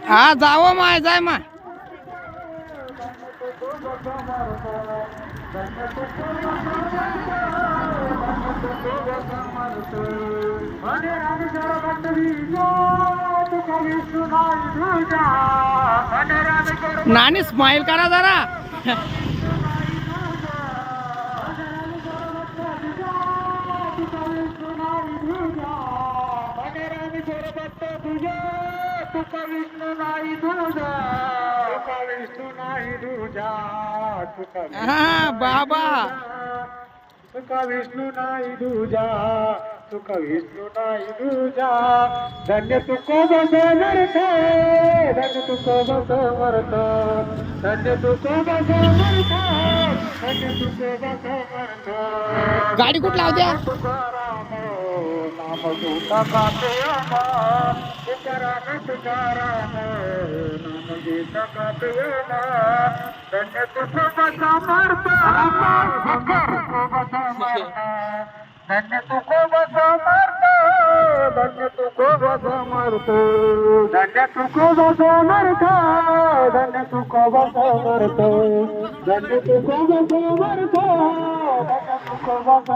हा जावं माय जाय माय नानी स्माइल करा जरा तुका विष्णू नाही तुझा तुका विष्णू नाही तुझा बाबा तुका विष्णू नाही तुझा तुका विष्णू नाही तुझा धन्य तुको बस मरत धन्य तुको बस मरत धन्य तुको बस मरत धन्य तुको बस मरत गाडी कुठं लावत्या तुकाराम नाम घेता काते तुकाराम तुकाराम नाम घेता काते धन्य तुको बस मरत धन्य तुको बस मरत धन्य तुको बस मरत धन्य तुको बस मरत धन्य तुको बस मरत धन्य तुको बस मरत धन्य तुको बस